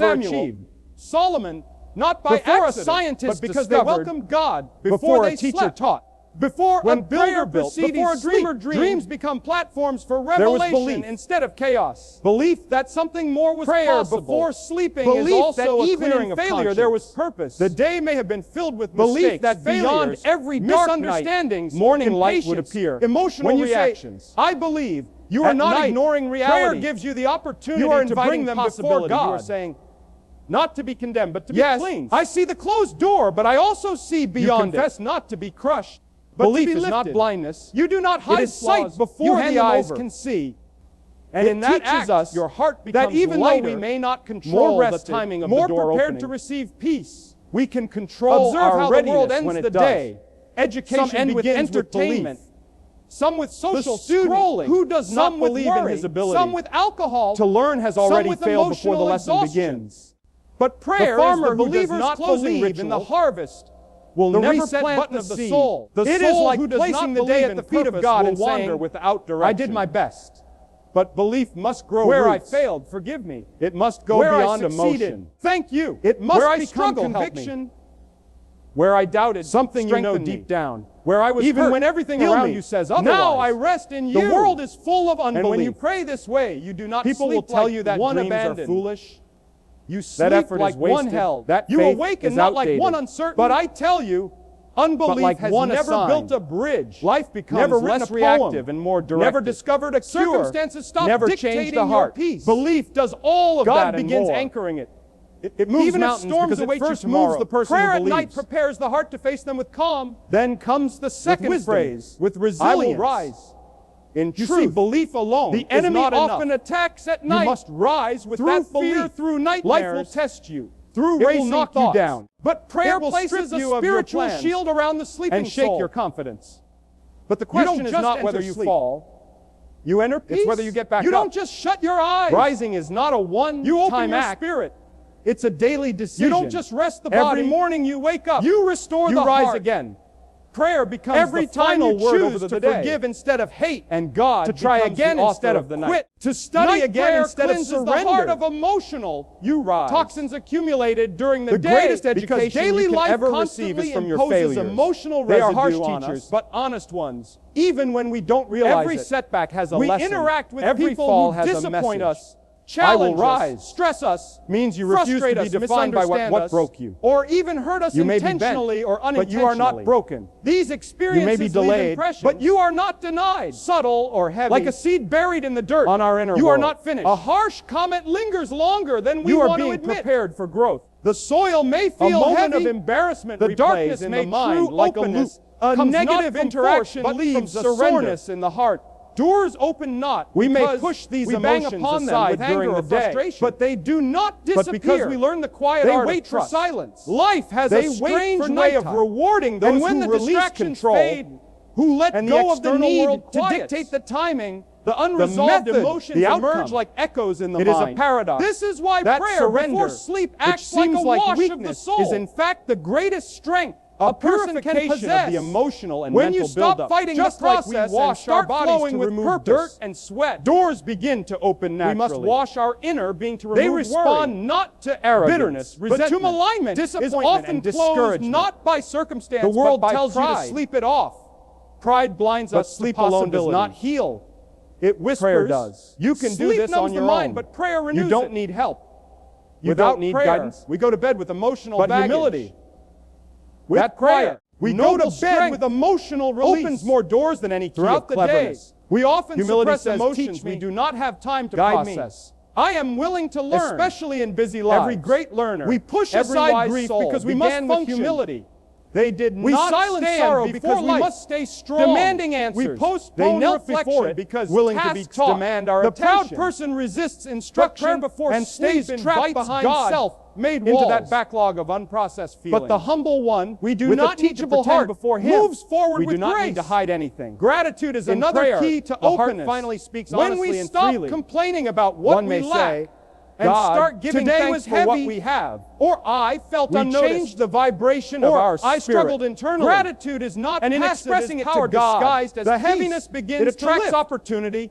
ever Samuel, achieved. Solomon, not by Before a accident, scientist but because they discovered, welcomed God before before a they teacher slept. taught. Before When a builder prayer built, precedes before a dreamer sleep, dreamed, dreams become platforms for was revelation belief. instead of chaos. Belief that something more was Prayer possible. before sleeping Belief is also that a even clearing in of failure conscience. there was purpose. The day may have been filled with Belief mistakes, that beyond failures, every dark night, misunderstandings, morning light would impatience, appear. emotional When you say, reactions. I believe, You are at not night, ignoring prayer reality. gives you the opportunity You are to inviting bring them before possibility. God. You are saying, not to be condemned, but to yes, be cleansed. I see the closed door, but I also see You beyond confess it. not to be crushed, but Belief to be is not lifted. blindness. You do not hide It is sight flaws. before You the hand them eyes over. can see. And It in that teaches act, us your heart that becomes even lighter, though we may not control more the rested, timing of more the door prepared opening, to receive peace. we can control Observe our how the readiness world ends when it the does. day. Education Some end with begins with entertainment. belief. Some with social The student scrolling. who does Some not with believe worry. in his ability Some with alcohol. to learn has Some already with failed before the emotional lesson exhaustion. begins. But prayer The farmer is the who does believer's not closing believe in the ritual harvest. will The never reset plant button the of the seed. soul. The It soul is like who does placing not the day believe at in the feet of purpose God will and wander saying, without direction. I did my best. But belief must grow Where roots. I failed, forgive me. It must go Where I beyond succeeded, emotion. thank you. It must Where I become struggled, help me. conviction. Where I doubted, Something you know strengthen deep me. down. Where I was Even hurt, when everything heal around me. you says Now otherwise. I rest in you. The world is full of unbelief. And when you pray this way, you do not People sleep will tell like you that one dreams abandoned. are foolish. You sleep That effort like is one wasted. held. That You faith awaken is not like outdated. one uncertain. But I tell you, unbelief like has one never assigned. built a bridge. Life becomes never written less a poem. reactive and more directed. Never discovered a cure. Circumstances stop Never dictating changed the your heart. peace. Belief does all of God that and begins more. anchoring it. It moves Even if mountains storms because it await you first tomorrow. moves the person Prayer who at night believes. prepares the heart to face them with calm. Then comes the second wisdom, phrase, with I resilience. will rise. In You truth, see, belief alone the is enemy not often enough. attacks at You night. must rise with through that fear, belief. through Life nightmares, will test you. through It will racing knock you thoughts. down. But prayer It will places strip a you of your spiritual plans shield around the sleeping and shake soul. your confidence. But the You question don't is just not enter whether you sleep. fall. You enter peace. It's whether you get back You up. don't just shut your eyes. Rising is not a one-time You open your act. spirit. It's a daily decision. You don't just rest the body. Every morning you wake up. You restore you the rise heart. again. Prayer becomes Every the time final you word choose over the to day. forgive instead of hate, And God to try becomes again the author instead of of the quit, night. to study Night again prayer instead of cleanses surrender. the heart of emotional you rise. toxins accumulated during the, The day. greatest Because education daily you can life ever constantly receive is from your imposes failures. emotional They are residue harsh on teachers, us, but honest ones. Even when we don't realize Every it. setback has a we lesson. interact with Every people fall who has a disappoint message. us, I will challenge rise. us, stress us, Means you refuse to frustrate be us, defined by what misunderstand us, broke you. or even hurt us You may be bent, intentionally or but unintentionally. you are not broken. These experiences You may be leave delayed, impressions, but you are not denied. Subtle or heavy, Like a seed buried in the dirt on our inner You are world. not finished. A harsh comment lingers longer than we You are want to being admit. prepared for growth. The soil may A feel moment heavy. of embarrassment The replays darkness in may the mind true like openness. a loop. A Comes not negative from interaction force, but leaves from a surrender. soreness in the heart. Doors open not. We may because push these we bang emotions upon them aside with during anger the or day, frustration, but they do not disappear. But because we learn the quiet they art of wait for trust. silence. Life has They a wait strange for way of nighttime. rewarding those And when who the release distractions control, fade, who let and the go of the external need world to quiets, dictate the timing. The unresolved method, emotions the emerge outcome. like echoes in the It is mind. a paradox. This is why That prayer surrender, before sleep which acts like seems a like wash of the weakness, soul. is in fact the greatest strength a person can purification possess. of the emotional and when mental you stop buildup. fighting Just the like process we wash and start our bodies flowing to with remove purpose, dirt and sweat, doors begin to open naturally. We must wash our inner being to remove They respond worry, not to arrogance, bitterness, but to resentment, malignment. disappointment, Is often and closed discouragement. not by circumstance, The world but by tells you to pride. sleep it off. Pride blinds But us. sleep to alone does possibility. not heal. It whispers. Prayer does. You can do Sleep this numbs on the your mind, own, but prayer renews You don't it. need help. You Without don't need prayer, guidance. We go to bed with emotional but baggage. humility. With That prayer, quiet, we go to noble bed strength with emotional release. opens more doors than any key Throughout of the day. cleverness. We often Humility suppress says, emotions "Teach me, we do not have time to guide me." process. I am willing to learn, Especially in busy lives. Every great learner. We push every aside wise grief soul because we began must with function. humility. They did We not silence stand sorrow before because we life, must stay strong. demanding answers. We postpone They knelt reflection before it because willing to be tasks taught. demand our the proud attention. person resists Prayer instruction before and stays sleep trapped invites behind God self-made into walls. that backlog of unprocessed feelings. But the humble one, We do with not a need to teachable pretend heart, before Him. moves forward We with do not grace. need to hide anything. Gratitude is In another prayer, key to the heart openness. finally speaks when honestly we and stop freely. complaining about what One we may lack say, and God, start giving today thanks was for heavy, what we have, or I felt we unnoticed, changed the vibration of or our I spirit. struggled internally. Gratitude is not And in passive, expressing it's it to power God, disguised as the peace. heaviness begins it to attracts lift. opportunity.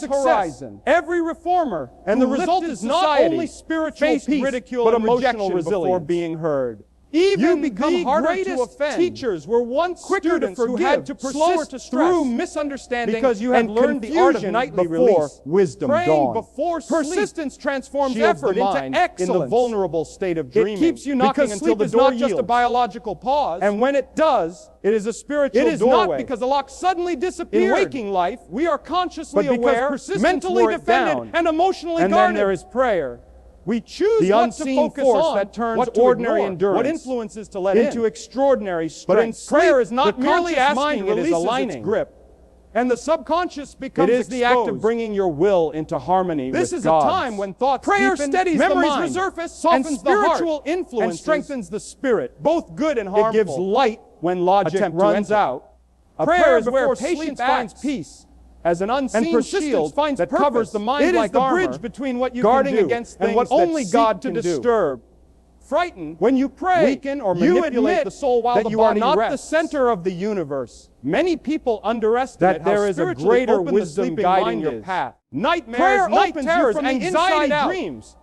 success, horizon. every reformer And the who result lifted is not society only spiritual faced peace, ridicule but and emotional rejection before resilience. being heard. Even You become the harder to greatest offend, teachers were once quicker to students who forgive, had to slower persist to stress, through misunderstanding because you have and learned the art of confusion nightly before release, wisdom praying dawn. before sleep. Persistence transforms Shields effort the mind into excellence. in the vulnerable state of dreaming. It keeps you knocking because until sleep the is door not just a yields. biological pause. And when it does, it is a spiritual it is doorway. not because the lock suddenly disappeared. In waking life, we are consciously but because aware, persistence mentally wore it defended, down. and emotionally And guarded. then there is prayer. We choose The what to unseen focus force on, that turns what to ordinary ignore, endurance what influences to let into in. extraordinary strength. But in sleep, prayer is not the merely conscious asking, mind it is releases aligning. its grip, and the subconscious becomes It is the act of exposed. bringing your will into harmony This with is God's. a time when thoughts Prayer deepen, steadies the memories mind, resurface, softens and the heart, spiritual influences and strengthens the spirit. both good and harmful. It gives light when logic Attempt to runs enter. out. A Prayer is before where sleep patience finds acts. peace as an unseen And persistence shield finds that purpose. covers the mind It is like the armor, bridge between what you guarding can do against and things what that only seek God to can do. disturb. Frightened, When you pray, weaken, or you manipulate admit the soul while that the you are body not the rests. center of the universe. Many people underestimate That there how is a spiritually greater open the wisdom sleeping guiding mind your is. path. Nightmares, Prayer night opens terrors, you from the anxiety inside out. dreams,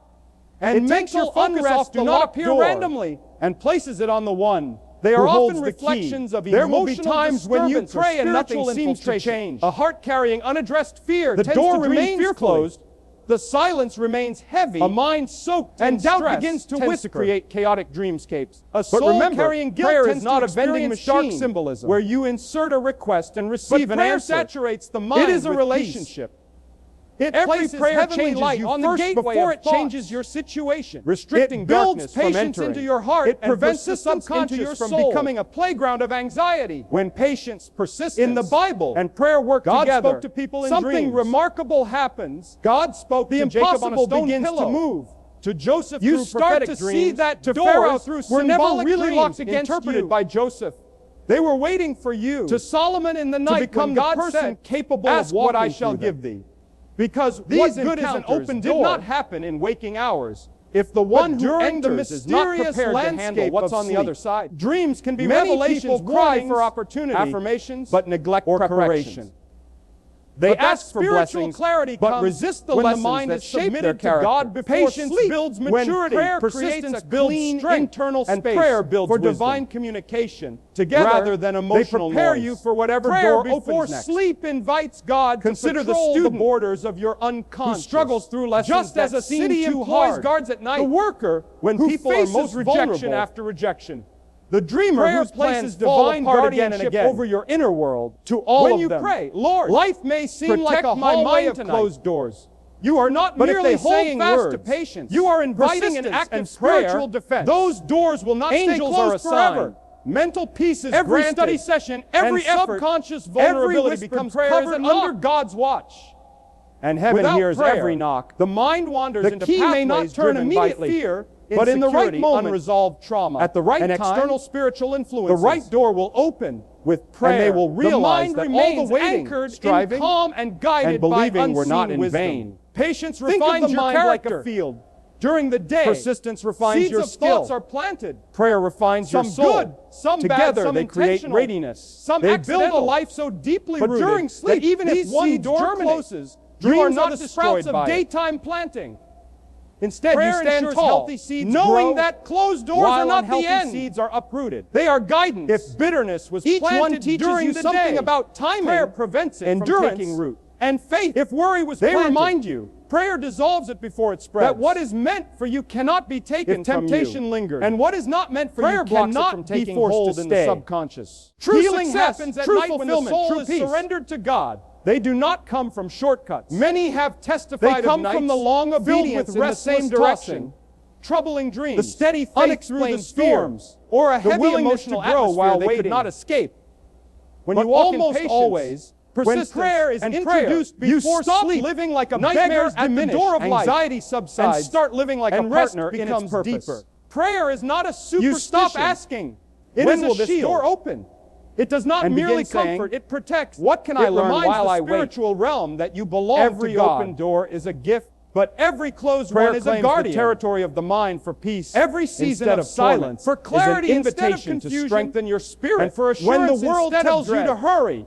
It and takes your mental focus unrest off do the not locked appear door randomly. and places it on the one. They who are holds often the key. reflections of There will be emotional times when you disturbance or pray and nothing spiritual seems to infiltration. change. A heart carrying unaddressed fear The tends door to dream remains fearfully. closed. The silence remains heavy. A mind soaked and in doubt stress begins to tends whisper. to create chaotic dreamscapes. A But soul remember, carrying guilt prayer tends is not to a vending experience dark machine symbolism. where you insert a request and But receive an prayer answer. saturates the mind It is a with relationship. It Every places prayer heavenly changes light you on the first gateway before of it thoughts. changes your situation, Restricting it builds darkness from patience entering. into your heart It and prevents the persistence subconscious into your from soul. becoming a playground of anxiety. When patience, persistence, In the Bible, and prayer work God together, spoke to people in something dreams. remarkable happens. God spoke The to Jacob on a impossible stone begins pillow. to move. To Joseph You through start prophetic to see dreams, that to doors Pharaoh through were never symbolic really dreams locked against interpreted you. by Joseph. They were waiting for you To Solomon in the to night become when the God person said, capable "Ask of walking what I shall through give them. thee." Because These what good is an encounters open did door not happen in waking hours. If the But one who during the enters is not mysterious prepared to handle landscape what's of on the sleep. other side. Dreams can be Many revelations, people cry warnings, for opportunity, affirmations, but neglect or preparation. correction. They But that ask for spiritual blessings, clarity but comes resist the when the lessons mind that is shape their submitted to character. God before Patience sleep. builds When maturity. prayer Persistence creates a builds clean strength. internal and space prayer builds for wisdom. divine communication. Together, rather than emotional they prepare noise. you for whatever Prayer door before opens next. sleep invites God Consider to the patrol student the borders of your unconscious. who struggles through lessons Just as that a seem city too employs hard. guards at night. The worker, when who people are faces most rejection vulnerable. after rejection. The dreamer Prayer whose places plans fall divine apart guardianship again and again over your inner world. to all when of you them. pray, Lord, Life may seem like protect a my hallway mind of tonight. closed doors. You are not But if merely they hold saying fast words. to patience, You are inviting an persistence, active and prayer, spiritual defense. those doors will not Angels stay are closed assigned. forever. Mental peace is Every granted. study session, every and effort, subconscious every vulnerability whispered becomes prayer is covered a knock. under God's watch. And heaven Without hears prayer, every knock. The mind wanders The into key may not pathways turn driven by immediately, fear, but in the right insecurity, moment, unresolved trauma, at the right and time, external spiritual The influences. right door will open with prayer. And they will realize the mind that remains all the waiting, anchored, striving, in calm, and guided and by believing were not unseen in wisdom. vain. Patience Think of refines the your mind character. like a field. During the day, Persistence refines seeds your of skill. thoughts are planted. Prayer refines your Some soul. good, some bad, Together some they create intentional, readiness. Some They accidental. build a life so deeply But rooted during sleep, that even if these one seeds door germinate. closes, You are dreams not are the destroyed sprouts of by it. daytime planting. Instead, Prayer you stand ensures tall, healthy seeds knowing grow, that closed doors while are not the unhealthy end. seeds are uprooted. They are guidance. If bitterness was Each planted one teaches during you the something day, about timing, prayer prevents it endurance, from taking root. and faith. If worry was They planted, remind you prayer dissolves it before it spreads. that what is meant for you cannot be taken if from you. temptation lingered, And what is not meant for prayer you blocks it cannot from be taking forced hold to in the stay. subconscious. True Healing success, happens at true night when the fulfillment, soul true is peace. surrendered to God. They do not come from shortcuts. Many have They testified come of from nights the long filled obedience with in the restless same direction. tossing, troubling dreams, The steady faith unexplained through the storms, storms, or a the heavy willingness emotional to grow atmosphere while they waiting. could not escape. When But you walk in almost patience, always, when persistence prayer is and introduced prayer, you before stop sleep, living like a nightmares beggar at the diminish, door of life, anxiety subsides, and start living like a and rest partner in its becomes purpose. deeper. Prayer is not a superstition. You stop asking, It when is will a this shield. door open? It does not and merely begin saying, comfort, it protects. what can I It learn reminds while the I wait? spiritual realm that you belong Every to God. open door is a gift, But every closed prayer one is a claims guardian. the territory of the mind for peace. Every season instead of of torment, silence, for clarity is an instead of invitation to confusion, strengthen your spirit. and for when the assurance world instead of tells you dread. to hurry,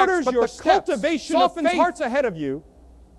orders but your the steps, cultivation of softens faith hearts ahead of you,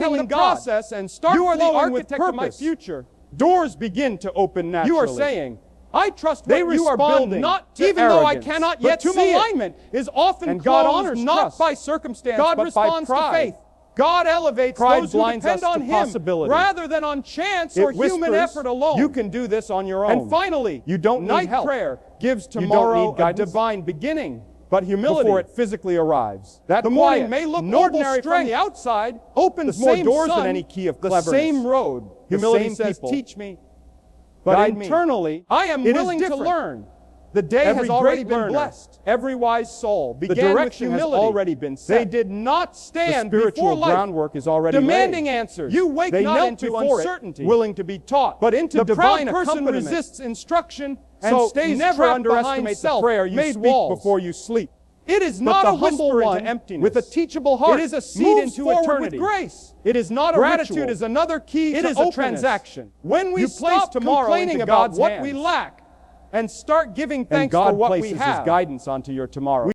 igniting the telling God, process and start "You are the flowing with architect of my purpose. future. doors begin to open naturally. You are saying, I trust They what you are respond building, not to even though I arrogance, cannot but yet to see it. alignment is often And God closed honors not trust. by circumstance, God but by responds to pride. faith. God elevates Pride those who blinds depend us on to Him possibility. rather than on chance It or human whispers, effort alone. you can do this on your own. And finally, you don't need night help. prayer gives You don't tomorrow need a guidance. divine beginning. But humility, Before it physically arrives. that The morning quiet, may look noble ordinary from strength the outside, opens the more same doors sun, than any key of the cleverness. same road. Humility The same says, people. teach me, But guide me. internally, I am It is willing to different. learn. The day Every has already great been learner, blessed. Every wise soul The began with direction has humility. already been They set. did not The stand spiritual before life, groundwork is already demanding laid. answers. You wake They not knelt into before it, uncertainty, willing to be taught. but into The divine proud person accompaniment. resists instruction and so stays never trapped underestimate behind the prayer you self-made speak walls. before you sleep. It is But not the a humble whisper one, into emptiness. with a teachable heart, It is a seed moves into forward eternity. with grace. It is not a Gratitude ritual. is another key It to is a openness. transaction. When we You place stop tomorrow complaining into about God's what hands. we lack and start giving And thanks God for what places we have, His guidance onto your tomorrow.